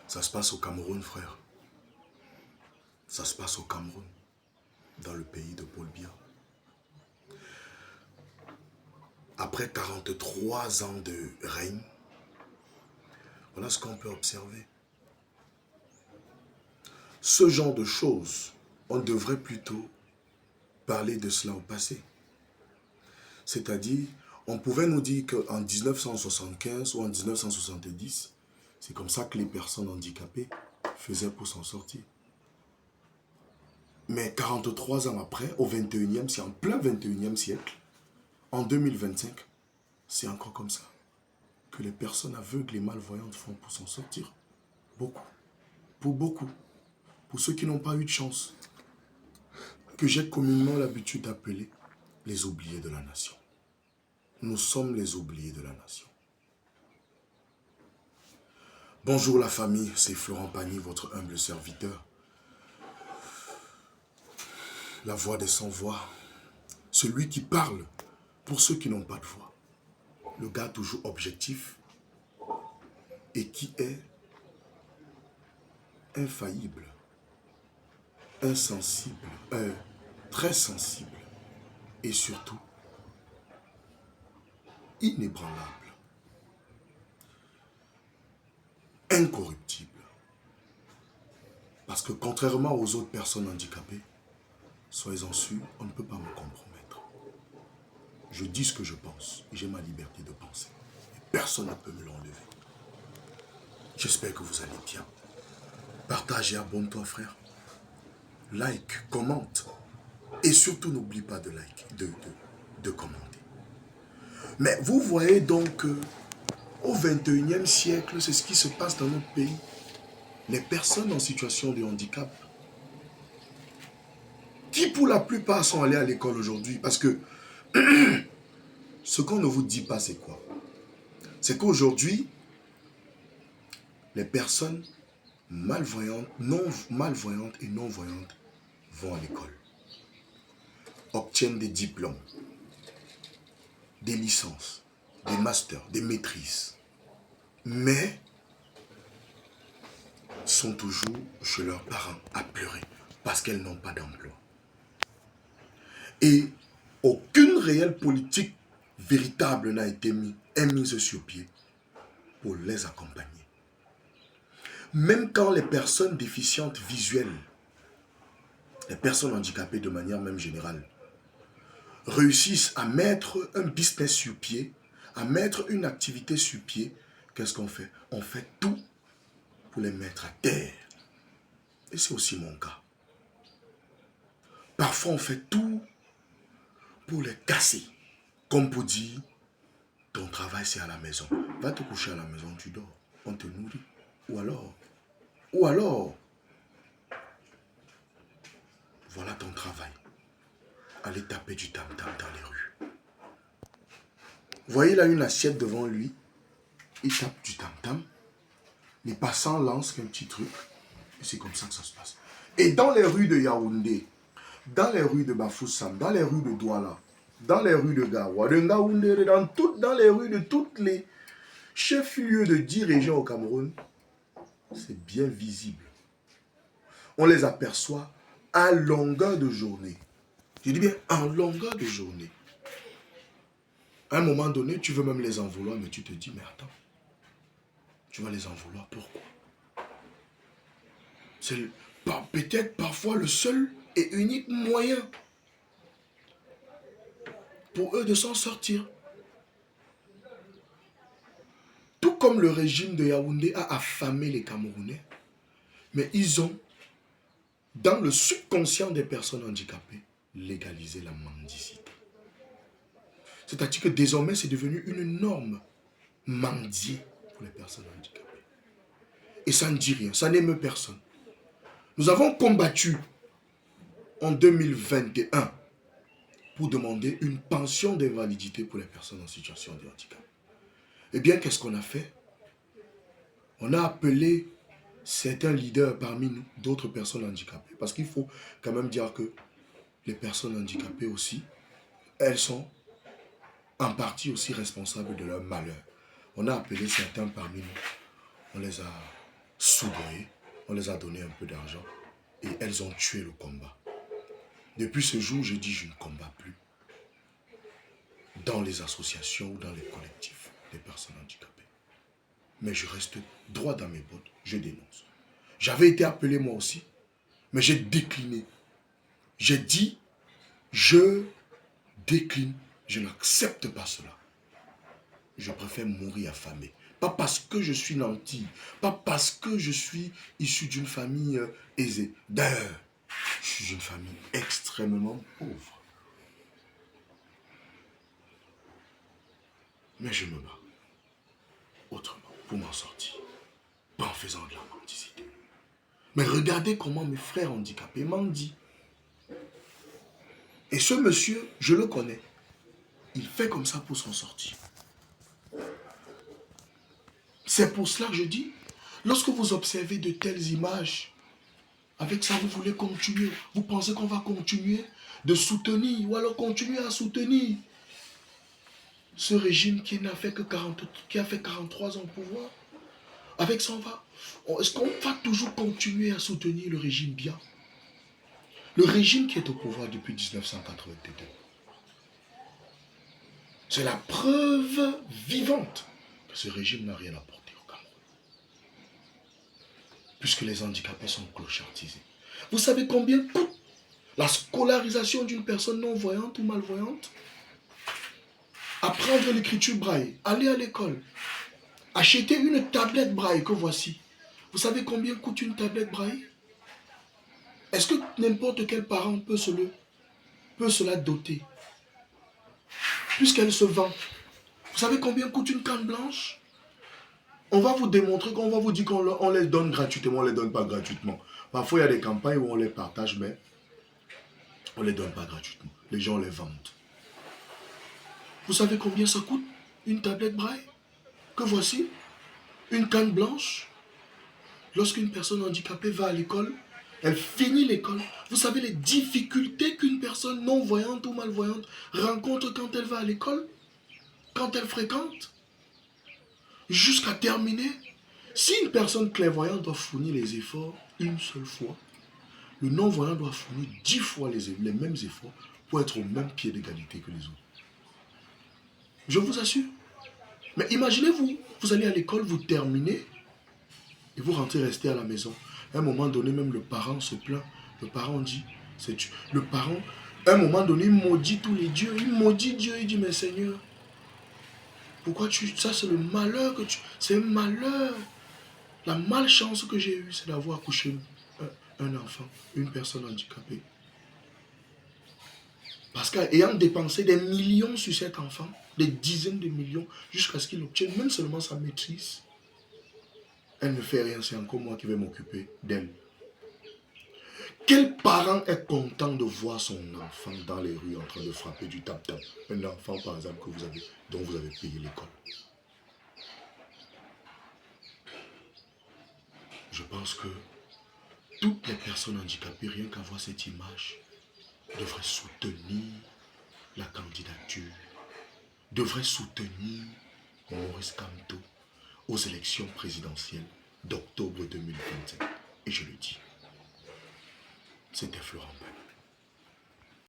Ça se passe au Cameroun, frère. Ça se passe au Cameroun, dans le pays de Paul Biya. Après 43 ans de règne, voilà ce qu'on peut observer. Ce genre de choses, on devrait plutôt parler de cela au passé. C'est-à-dire, on pouvait nous dire qu'en 1975 ou en 1970, c'est comme ça que les personnes handicapées faisaient pour s'en sortir. Mais 43 ans après, au 21e siècle, en plein 21e siècle, en 2025, c'est encore comme ça que les personnes aveugles et malvoyantes font pour s'en sortir. Beaucoup. Pour beaucoup. Pour ceux qui n'ont pas eu de chance. Que j'ai communément l'habitude d'appeler les oubliés de la nation. Nous sommes les oubliés de la nation. Bonjour la famille, c'est Florent Pagny, votre humble serviteur. La voix des sans-voix. Celui qui parle pour ceux qui n'ont pas de voix. Le gars toujours objectif et qui est infaillible, insensible, très sensible et surtout inébranlable, incorruptible. Parce que contrairement aux autres personnes handicapées, soyez-en sûrs, on ne peut pas me compromettre. Je dis ce que je pense et j'ai ma liberté de penser. Et personne ne peut me l'enlever. J'espère que vous allez bien. Partage et abonne-toi, frère. Like, commente. Et surtout, n'oublie pas de like, de commenter. Mais vous voyez donc au 21e siècle, c'est ce qui se passe dans notre pays. Les personnes en situation de handicap, qui pour la plupart sont allées à l'école aujourd'hui, parce que ce qu'on ne vous dit pas, c'est quoi? C'est qu'aujourd'hui, les personnes malvoyantes, malvoyantes et non-voyantes vont à l'école, obtiennent des diplômes, des licences, des masters, des maîtrises, mais sont toujours chez leurs parents à pleurer parce qu'elles n'ont pas d'emploi. Et aucune réelle politique véritable n'a été mise sur pied pour les accompagner. Même quand les personnes déficientes visuelles, les personnes handicapées de manière même générale, réussissent à mettre un business sur pied, à mettre une activité sur pied, qu'est-ce qu'on fait? On fait tout pour les mettre à terre. Et c'est aussi mon cas. Parfois, on fait tout pour les casser. Comme pour dire, ton travail c'est à la maison. Va te coucher à la maison, tu dors. On te nourrit. Ou alors, voilà ton travail. Aller taper du tam-tam dans les rues. Vous voyez là une assiette devant lui. Il tape du tam-tam. Les passants lancent un petit truc. Et c'est comme ça que ça se passe. Et dans les rues de Yaoundé, dans les rues de Bafoussam, dans les rues de Douala, dans les rues de Gawa, de Ngaoundé, dans les rues de toutes les chefs-lieux de 10 régions au Cameroun, c'est bien visible. On les aperçoit à longueur de journée. Je dis bien en longueur de journée. À un moment donné, tu veux même les en vouloir, mais tu te dis, mais attends, tu vas les en vouloir, pourquoi? C'est peut-être parfois le seul et unique moyen pour eux de s'en sortir. Tout comme le régime de Yaoundé a affamé les Camerounais, mais ils ont, dans le subconscient des personnes handicapées, légalisé la mendicité. C'est-à-dire que désormais, c'est devenu une norme mendier pour les personnes handicapées. Et ça ne dit rien, ça n'émeut personne. Nous avons combattu en 2021 pour demander une pension d'invalidité pour les personnes en situation de handicap. Eh bien, qu'est-ce qu'on a fait? On a appelé certains leaders parmi nous, d'autres personnes handicapées. Parce qu'il faut quand même dire que les personnes handicapées aussi, elles sont en partie aussi responsables de leur malheur. On a appelé certains parmi nous. On les a soudoyées, on les a donné un peu d'argent et elles ont tué le combat. Depuis ce jour, je dis je ne combats plus dans les associations ou dans les collectifs des personnes handicapées. Mais je reste droit dans mes bottes, je dénonce. J'avais été appelé moi aussi, mais j'ai décliné. J'ai dit, je décline, je n'accepte pas cela. Je préfère mourir affamé. Pas parce que je suis nanti, pas parce que je suis issu d'une famille aisée. D'ailleurs, je suis d'une famille extrêmement pauvre. Mais je me bats autrement pour m'en sortir. Pas en faisant de la mendicité. Mais regardez comment mes frères handicapés mendient. Et ce monsieur, je le connais. Il fait comme ça pour s'en sortir. C'est pour cela que je dis, lorsque vous observez de telles images, avec ça vous voulez continuer. Vous pensez qu'on va continuer de soutenir ou alors continuer à soutenir ce régime qui n'a fait que 40, qui a fait 43 ans au pouvoir. Avec ça, est-ce qu'on va toujours continuer à soutenir le régime bien? Le régime qui est au pouvoir depuis 1982. C'est la preuve vivante que ce régime n'a rien apporté au Cameroun. Puisque les handicapés sont clochardisés. Vous savez combien coûte la scolarisation d'une personne non-voyante ou malvoyante? Apprendre l'écriture braille, aller à l'école, acheter une tablette braille que voici. Vous savez combien coûte une tablette braille? Est-ce que n'importe quel parent peut se la doter? Puisqu'elle se vend. Vous savez combien coûte une canne blanche? On va vous démontrer, qu'on va vous dire qu'on les donne gratuitement, on ne les donne pas gratuitement. Parfois, il y a des campagnes où on les partage, mais on ne les donne pas gratuitement. Les gens les vendent. Vous savez combien ça coûte une tablette braille? Que voici, une canne blanche. Lorsqu'une personne handicapée va à l'école, elle finit l'école. Vous savez les difficultés qu'une personne non-voyante ou malvoyante rencontre quand elle va à l'école? Quand elle fréquente? Jusqu'à terminer. Si une personne clairvoyante doit fournir les efforts une seule fois, le non-voyant doit fournir 10 fois les mêmes efforts pour être au même pied d'égalité que les autres. Je vous assure. Mais imaginez-vous, vous allez à l'école, vous terminez et vous rentrez rester à la maison. À un moment donné, même le parent se plaint. Le parent dit, le parent, à un moment donné, il maudit tous les dieux. Il maudit Dieu, il dit, mais Seigneur, pourquoi ça c'est le malheur que tu... C'est un malheur. La malchance que j'ai eue, c'est d'avoir accouché un enfant, une personne handicapée. Parce qu'ayant dépensé des millions sur cet enfant, des dizaines de millions, jusqu'à ce qu'il obtienne même seulement sa maîtrise, elle ne fait rien, c'est encore moi qui vais m'occuper d'elle. Quel parent est content de voir son enfant dans les rues en train de frapper du tap-tap? Un enfant, par exemple, dont vous avez payé l'école. Je pense que toutes les personnes handicapées, rien qu'à voir cette image, devraient soutenir la candidature, devraient soutenir Maurice Kamto aux élections présidentielles d'octobre 2025. Et je le dis, c'était Florent Pagny.